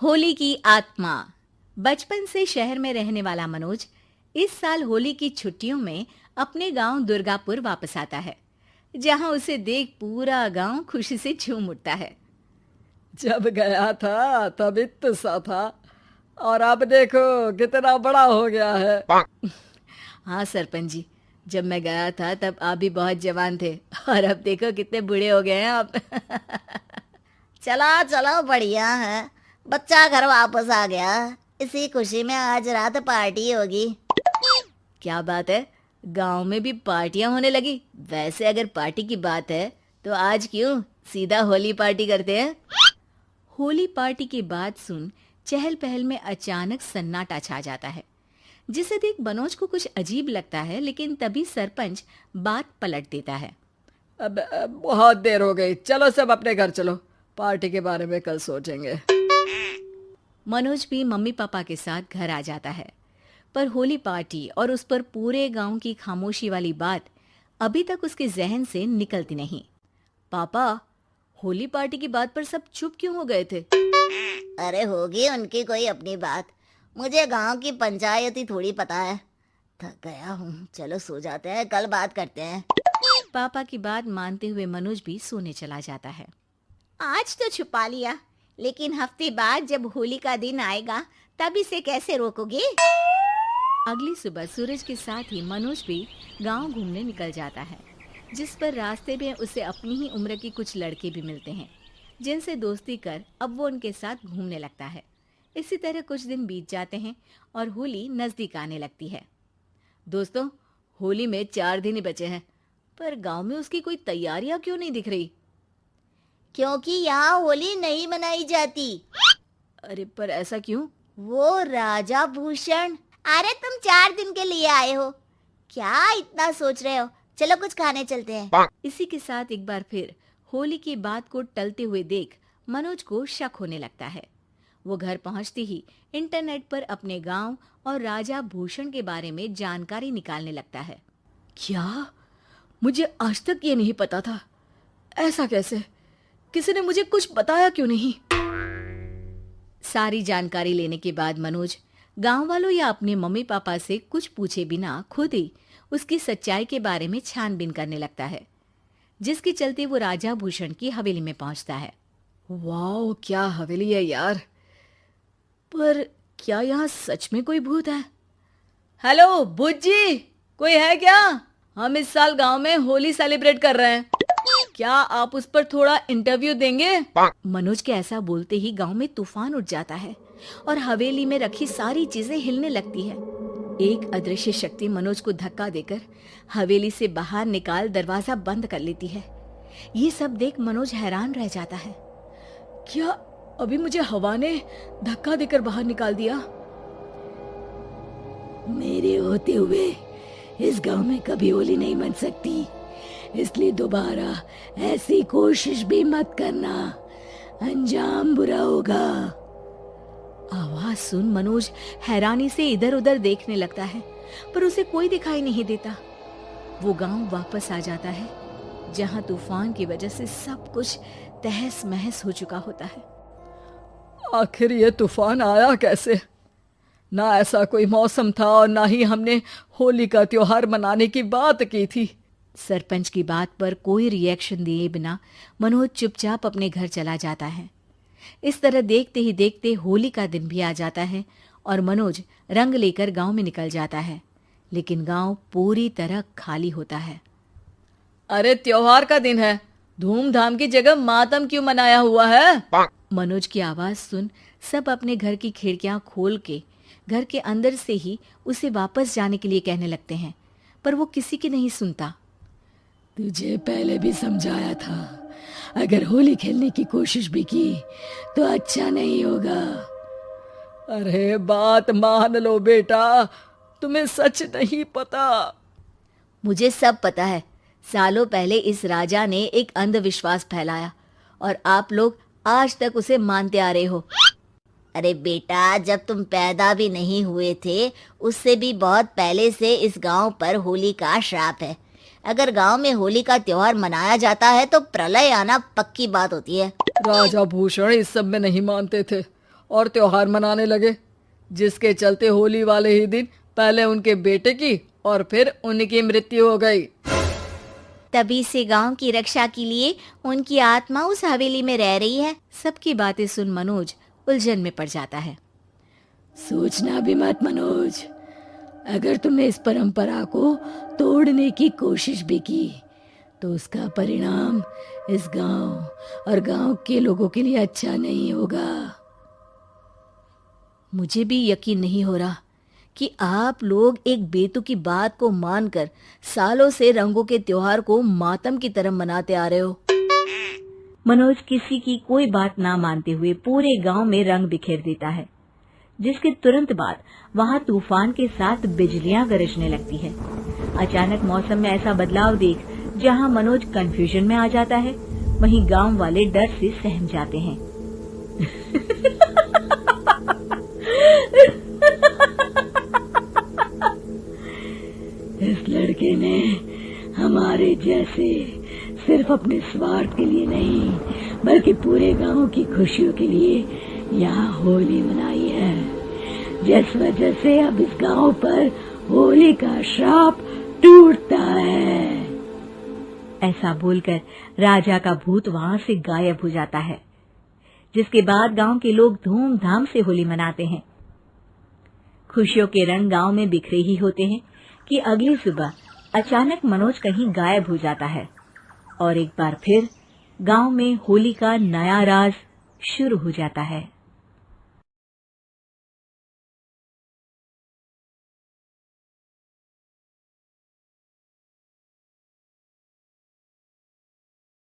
होली की आत्मा। बचपन से शहर में रहने वाला मनोज इस साल होली की छुट्टियों में अपने गांव दुर्गापुर वापस आता है, जहां उसे देख पूरा गांव खुशी से झूम उठता है। जब गया था तब इतना सा था और अब देखो कितना बड़ा हो गया है। हाँ सरपंच जी, जब मैं गया था तब आप भी बहुत जवान थे और अब देखो कितने बूढ़े हो गए हैं आप। चला चलो बढ़िया है। बच्चा घर वापस आ गया। इसी खुशी में आज रात पार्टी होगी। क्या बात है, गांव में भी पार्टियां होने लगी। वैसे अगर पार्टी की बात है तो आज क्यों सीधा होली पार्टी करते हैं। होली पार्टी की बात सुन चहल पहल में अचानक सन्नाटा छा जाता है, जिसे देख मनोज को कुछ अजीब लगता है, लेकिन तभी सरपंच बात पलट देता है। अब बहुत देर हो गई, चलो सब अपने घर चलो, पार्टी के बारे में कल सोचेंगे। मनोज भी मम्मी पापा के साथ घर आ जाता है, पर होली पार्टी और उस पर पूरे गांव की खामोशी वाली बात अभी तक उसके जहन से निकलती नहीं। पापा, होली पार्टी की बात पर सब चुप क्यों हो गए थे? अरे होगी उनकी कोई अपनी बात। मुझे गांव की पंचायती थोड़ी पता है। थक गया हूँ, चलो सो जाते हैं, कल बात करते हैं। पापा की बात मानते हुए मनोज भी सोने चला जाता है। आज तो छुपा लिया, लेकिन हफ्ते बाद जब होली का दिन आएगा तब इसे कैसे रोकोगे? अगली सुबह सूरज के साथ ही मनोज भी गांव घूमने निकल जाता है, जिस पर रास्ते में उसे अपनी ही उम्र के कुछ लड़के भी मिलते हैं, जिनसे दोस्ती कर अब वो उनके साथ घूमने लगता है। इसी तरह कुछ दिन बीत जाते हैं और होली नजदीक आने लगती है। दोस्तों, होली में 4 दिन ही बचे हैं, पर गांव में उसकी कोई तैयारियां क्यों नहीं दिख रही? क्योंकि यहाँ होली नहीं मनाई जाती। अरे पर ऐसा क्यों? वो राजा भूषण। अरे तुम 4 दिन के लिए आए हो, क्या इतना सोच रहे हो? चलो कुछ खाने चलते हैं। इसी के साथ एक बार फिर होली की बात को टलते हुए देख मनोज को शक होने लगता है। वो घर पहुंचते ही इंटरनेट पर अपने गांव और राजा भूषण के बारे में जानकारी निकालने लगता है। क्या? मुझे आज तक ये नहीं पता था। ऐसा कैसे? किसी ने मुझे कुछ बताया क्यों नहीं? सारी जानकारी लेने के बाद मनोज गांव वालों या अपने मम्मी पापा से कुछ पूछे बिना खुद ही उसकी सच्चाई के बारे में छानबीन करने लगता है, जिसके चलते वो राजा भूषण की हवेली में पहुंचता है। वाह, क्या हवेली है यार। पर क्या यहाँ सच में कोई भूत है? हेलो भूत जी, कोई है क्या? हम इस साल गांव में होली सेलिब्रेट कर रहे हैं, क्या आप उस पर थोड़ा इंटरव्यू देंगे? मनोज के ऐसा बोलते ही गांव में तूफान उठ जाता है और हवेली में रखी सारी चीजें हिलने लगती है। एक अदृश्य शक्ति मनोज को धक्का देकर हवेली से बाहर निकाल दरवाजा बंद कर लेती है। ये सब देख मनोज हैरान रह जाता है। क्या अभी मुझे हवा ने धक्का देकर बाहर निकाल दिया? मेरे होते हुए इस गांव में कभी होली नहीं मन सकती, इसलिए दोबारा ऐसी कोशिश भी मत करना, अंजाम बुरा होगा। आवाज सुन मनोज हैरानी से इधर उधर देखने लगता है, पर उसे कोई दिखाई नहीं देता। वो गांव वापस आ जाता है, जहां तूफान की वजह से सब कुछ तहस महस हो चुका होता है। आखिर ये तूफान आया कैसे? ना ऐसा कोई मौसम था और ना ही हमने होली का त्योहार मनाने की बात की थी। सरपंच की बात पर कोई रिएक्शन दिए बिना मनोज चुपचाप अपने घर चला जाता है। इस तरह देखते ही देखते होली का दिन भी आ जाता है और मनोज रंग लेकर गांव में निकल जाता है, लेकिन गांव पूरी तरह खाली होता है। अरे त्योहार का दिन है, धूमधाम की जगह मातम क्यों मनाया हुआ है? मनोज की आवाज सुन सब अपने घर की खिड़कियां खोल के घर के अंदर से ही उसे वापस जाने के लिए कहने लगते हैं, पर वो किसी की नहीं सुनता। तुझे पहले भी समझाया था, अगर होली खेलने की कोशिश भी की तो अच्छा नहीं होगा। अरे बात मान लो बेटा, तुम्हें सच नहीं पता। मुझे सब पता है। सालों पहले इस राजा ने एक अंधविश्वास फैलाया और आप लोग आज तक उसे मानते आ रहे हो। अरे बेटा, जब तुम पैदा भी नहीं हुए थे उससे भी बहुत पहले से इस गांव पर होली का श्राप है। अगर गांव में होली का त्योहार मनाया जाता है तो प्रलय आना पक्की बात होती है। राजा भूषण इस सब में नहीं मानते थे और त्योहार मनाने लगे, जिसके चलते होली वाले ही दिन पहले उनके बेटे की और फिर उनकी मृत्यु हो गई। तभी से गांव की रक्षा के लिए उनकी आत्मा उस हवेली में रह रही है। सबकी बातें सुन मनोज उलझन में पड़ जाता है। सोचना भी मत मनोज, अगर तुमने इस परंपरा को तोड़ने की कोशिश भी की तो उसका परिणाम इस गांव और गांव के लोगों के लिए अच्छा नहीं होगा। मुझे भी यकीन नहीं हो रहा कि आप लोग एक बेतुकी बात को मानकर सालों से रंगों के त्योहार को मातम की तरह मनाते आ रहे हो। मनोज किसी की कोई बात ना मानते हुए पूरे गांव में रंग बिखेर देता है, जिसके तुरंत बाद वहां तूफान के साथ बिजलियां गरजने लगती है। अचानक मौसम में ऐसा बदलाव देख जहां मनोज कंफ्यूजन में आ जाता है, वहीं गांव वाले डर से सहम जाते हैं। इस लड़के ने हमारे जैसे सिर्फ अपने स्वार्थ के लिए नहीं बल्कि पूरे गांव की खुशियों के लिए यहाँ होली मनाई है, जिस वजह से अब इस गांव पर होली का श्राप टूटता है। ऐसा बोलकर राजा का भूत वहां से गायब हो जाता है, जिसके बाद गांव के लोग धूमधाम से होली मनाते हैं। खुशियों के रंग गांव में बिखरे ही होते हैं कि अगली सुबह अचानक मनोज कहीं गायब हो जाता है और एक बार फिर गांव में होली का नया राज शुरू हो जाता है।